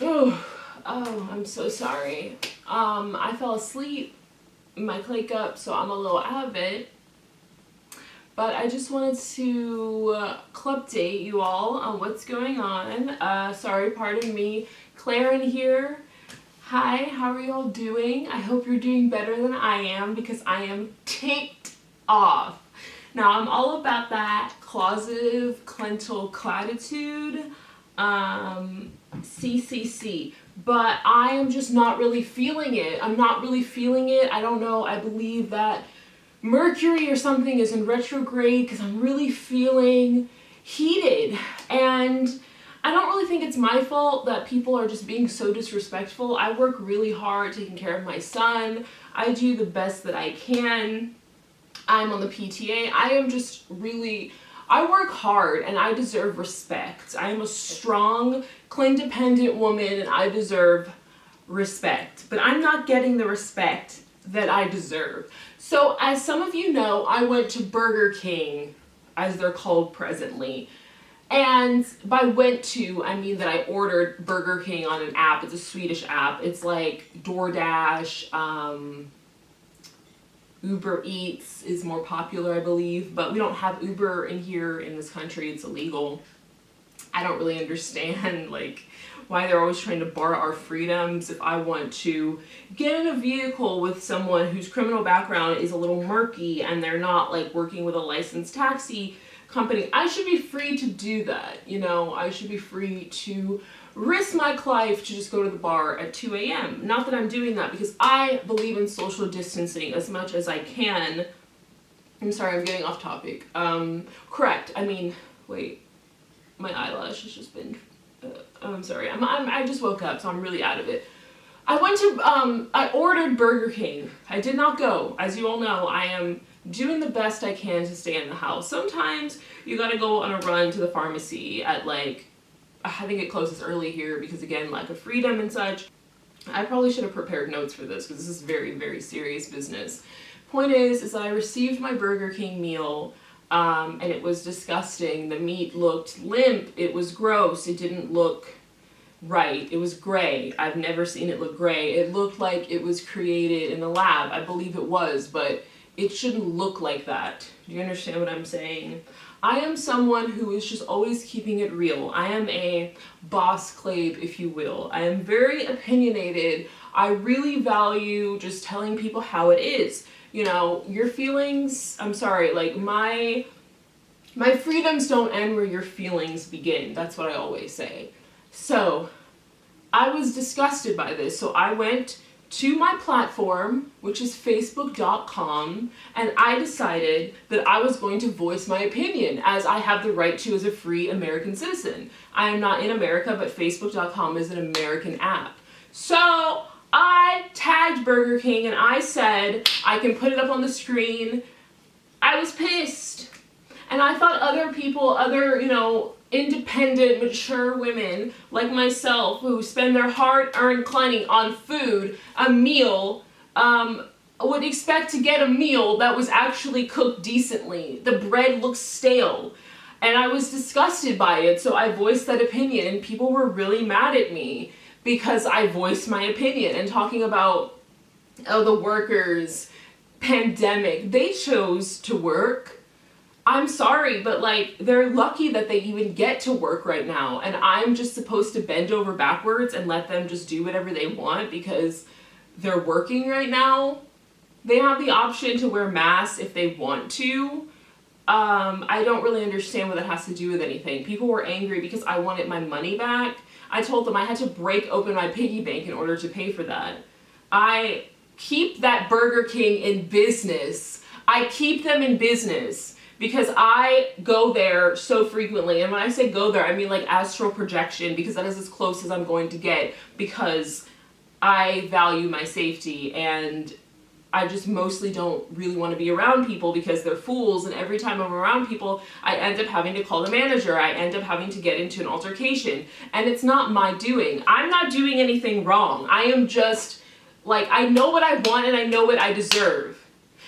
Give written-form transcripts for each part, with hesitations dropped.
I'm so sorry. I fell asleep in my clay cup, so I'm a little out of it. But I just wanted to update you all on what's going on. Sorry, pardon me. Claire in here. Hi, how are you all doing? I hope you're doing better than I am because I am ticked off. Now, I'm all about that causative clental clatitude, CCC, but I am just not really feeling it. I'm not really feeling it. I don't know. I believe that Mercury or something is in retrograde because I'm really feeling heated, and I don't really think it's my fault that people are just being so disrespectful. I work really hard taking care of my son. I do the best that I can. I'm on the PTA. I work hard and I deserve respect. I am a strong, independent woman and I deserve respect. But I'm not getting the respect that I deserve. So as some of you know, I went to Burger King, as they're called presently. And by went to, I mean that I ordered Burger King on an app. It's a Swedish app. It's like DoorDash, Uber Eats is more popular, I believe, but we don't have Uber in here in this country. It's illegal. I don't really understand why they're always trying to bar our freedoms. If I want to get in a vehicle with someone whose criminal background is a little murky and they're not working with a licensed taxi company, I should be free to do that. I should be free to risk my life to just go to the bar at 2 a.m. Not that I'm doing that because I believe in social distancing as much as I can. I'm sorry, I'm getting off topic. Correct. I mean, wait, my eyelash has just been, I'm sorry. I just woke up, so I'm really out of it. I ordered Burger King. I did not go. As you all know, I am doing the best I can to stay in the house. Sometimes you gotta go on a run to the pharmacy at I think it closes early here because, again, lack of freedom and such. I probably should have prepared notes for this because this is very, very serious business. Point is that I received my Burger King meal, and it was disgusting. The meat looked limp. It was gross. It didn't look right. It was gray. I've never seen it look gray. It looked like it was created in a lab. I believe it was, but it shouldn't look like that. Do you understand what I'm saying? I am someone who is just always keeping it real. I am a boss clave, if you will. I am very opinionated. I really value just telling people how it is. Your feelings, I'm sorry, my freedoms don't end where your feelings begin. That's what I always say. So I was disgusted by this. So I went to my platform, which is facebook.com, and I decided that I was going to voice my opinion, as I have the right to as a free American citizen. I am not in America, but facebook.com is an American app. So I tagged Burger King and I said, I can put it up on the screen. I was pissed. And I thought other people, independent, mature women like myself who spend their hard-earned money on food, a meal, would expect to get a meal that was actually cooked decently. The bread looks stale. And I was disgusted by it, so I voiced that opinion, and people were really mad at me because I voiced my opinion. And talking about, the workers, pandemic, they chose to work. I'm sorry, but they're lucky that they even get to work right now. And I'm just supposed to bend over backwards and let them just do whatever they want because they're working right now. They have the option to wear masks if they want to. I don't really understand what that has to do with anything. People were angry because I wanted my money back. I told them I had to break open my piggy bank in order to pay for that. I keep that Burger King in business. I keep them in business because I go there so frequently. And when I say go there, I mean astral projection, because that is as close as I'm going to get because I value my safety, and I just mostly don't really want to be around people because they're fools, and every time I'm around people, I end up having to call the manager. I end up having to get into an altercation, and it's not my doing. I'm not doing anything wrong. I am just, I know what I want and I know what I deserve,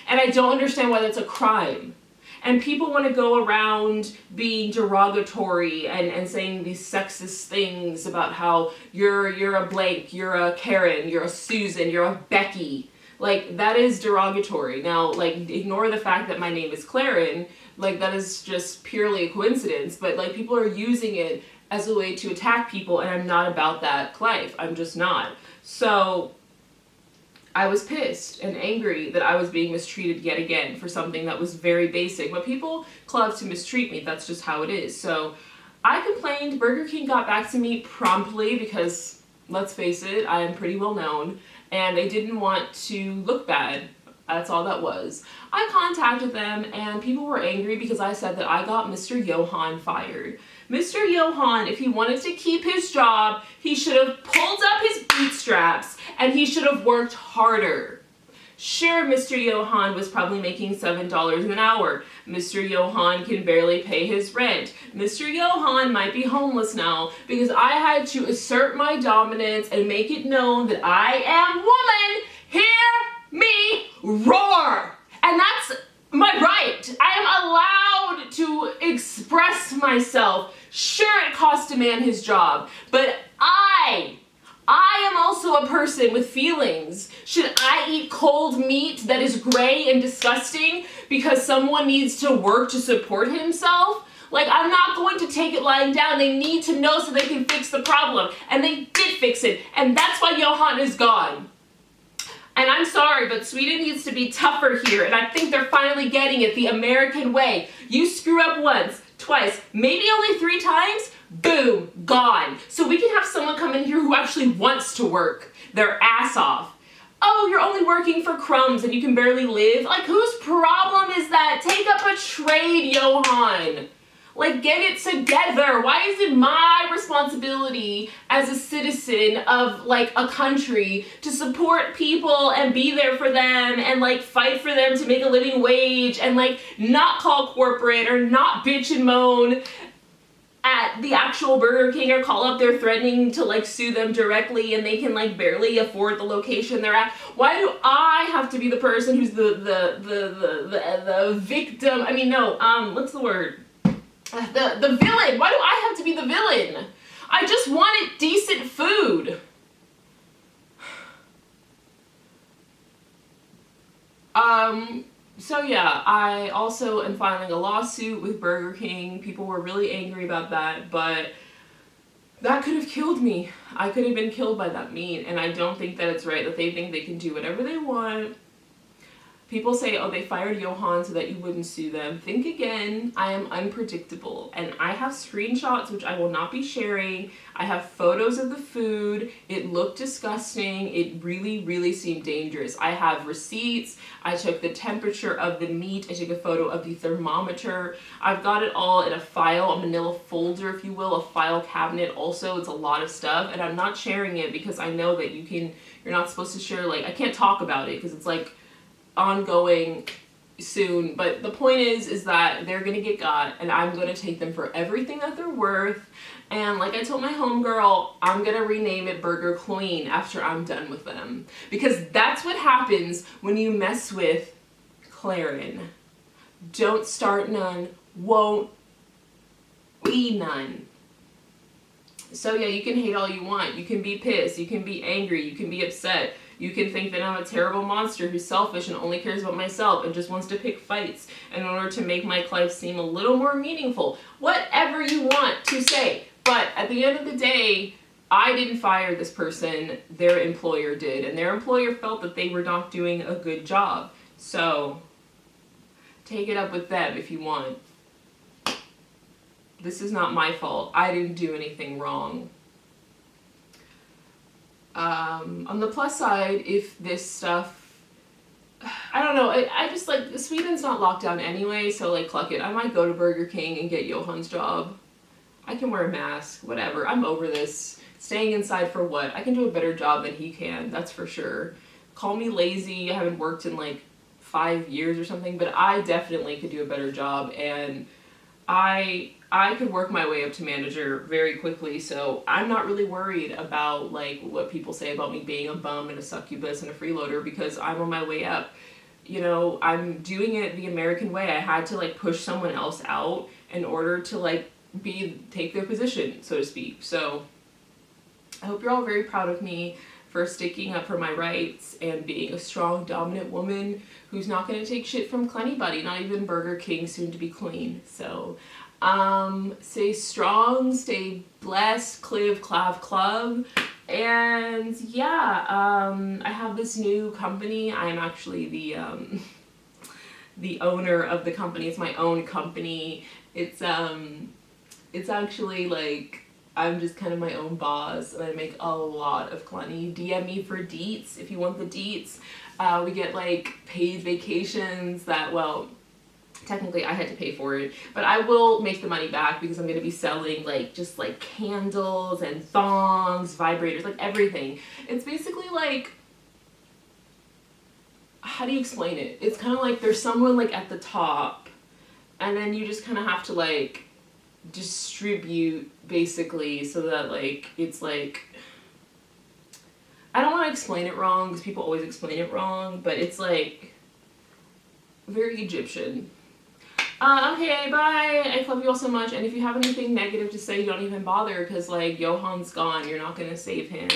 and I don't understand why that's a crime. And people want to go around being derogatory and saying these sexist things about how you're a blank, you're a Karen, you're a Susan, you're a Becky. Like, that is derogatory. Now, like, ignore the fact that my name is Claren. Like, that is just purely a coincidence. But, like, people are using it as a way to attack people, and I'm not about that life. I'm just not. So I was pissed and angry that I was being mistreated yet again for something that was very basic. But people love to mistreat me. That's just how it is. So I complained. Burger King got back to me promptly because, let's face it, I am pretty well known. And they didn't want to look bad. That's all that was. I contacted them, and people were angry because I said that I got Mr. Johan fired. Mr. Johan, if he wanted to keep his job, he should have pulled up his bootstraps and he should have worked harder. Sure, Mr. Johan was probably making $7 an hour. Mr. Johan can barely pay his rent. Mr. Johan might be homeless now because I had to assert my dominance and make it known that I am woman. Hear me roar! And that's my right. I am allowed to express myself. Sure, it costs a man his job, but I am also a person with feelings. Should I eat cold meat that is gray and disgusting because someone needs to work to support himself? Like, I'm not going to take it lying down. They need to know so they can fix the problem. And they did fix it. And that's why Johan is gone. And I'm sorry, but Sweden needs to be tougher here. And I think they're finally getting it the American way. You screw up once, twice, maybe only 3 times, boom, gone. So we can have someone come in here who actually wants to work their ass off. Oh, you're only working for crumbs and you can barely live? Like, whose problem is that? Take up a trade, Johan. Like, get it together. Why is it my responsibility as a citizen of, like, a country to support people and be there for them and, like, fight for them to make a living wage and, like, not call corporate or not bitch and moan at the actual Burger King or call up there threatening to, like, sue them directly and they can, like, barely afford the location they're at? Why do I have to be the person who's the victim? I mean, no, what's the word? The villain. Why do I have to be the villain? I just wanted decent food. So yeah, I also am filing a lawsuit with Burger King. People were really angry about that, but that could have killed me. I could have been killed by that meat, and I don't think that it's right that they think they can do whatever they want. People say, oh, they fired Johan so that you wouldn't sue them. Think again. I am unpredictable. And I have screenshots, which I will not be sharing. I have photos of the food. It looked disgusting. It really, really seemed dangerous. I have receipts. I took the temperature of the meat. I took a photo of the thermometer. I've got it all in a file, a manila folder, if you will, a file cabinet. Also, it's a lot of stuff. And I'm not sharing it because I know that you're not supposed to share, like, I can't talk about it because it's, like, ongoing soon, but the point is that they're gonna get got and I'm gonna take them for everything that they're worth. And like I told my homegirl, I'm gonna rename it Burger Queen after I'm done with them, because that's what happens when you mess with Claren. Don't start none, won't be none. So yeah, you can hate all you want, you can be pissed, you can be angry, you can be upset. You can think that I'm a terrible monster who's selfish and only cares about myself and just wants to pick fights in order to make my life seem a little more meaningful. Whatever you want to say. But at the end of the day, I didn't fire this person. Their employer did. And their employer felt that they were not doing a good job. So, take it up with them if you want. This is not my fault. I didn't do anything wrong. On the plus side, if this stuff, I don't know, I just, like, Sweden's not locked down anyway, so, like, cluck it. I might go to Burger King and get Johan's job. I can wear a mask, whatever. I'm over this. Staying inside for what? I can do a better job than he can, that's for sure. Call me lazy, I haven't worked in, like, 5 years or something, but I definitely could do a better job, and I could work my way up to manager very quickly, so I'm not really worried about, like, what people say about me being a bum and a succubus and a freeloader because I'm on my way up. you know, I'm doing it the American way. I had to like push someone else out in order to like take their position, so to speak. So I hope you're all very proud of me for sticking up for my rights and being a strong, dominant woman who's not going to take shit from anybody, not even Burger King, soon to be clean. So, stay strong, stay blessed, cliv, clav, club. And yeah, I have this new company. I'm actually the owner of the company. It's my own company. It's actually like, I'm just kind of my own boss, and I make a lot of money. DM me for deets if you want the deets. We get like paid vacations that, well, technically I had to pay for it, but I will make the money back because I'm going to be selling like just like candles and thongs, vibrators, like everything. It's basically like, how do you explain it? It's kind of like there's someone like at the top, and then you just kind of have to like distribute basically, so that like it's like, I don't want to explain it wrong because people always explain it wrong, but it's like very Egyptian. Okay, bye. I love you all so much, and if you have anything negative to say, don't even bother, because like Johan's gone, you're not gonna save him.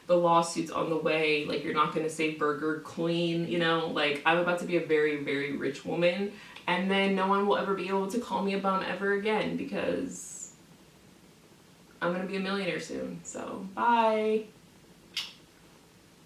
The lawsuit's on the way, like you're not gonna save Burger Queen, you know, like I'm about to be a very, very rich woman, and then no one will ever be able to call me a bum ever again because I'm gonna be a millionaire soon. So, bye.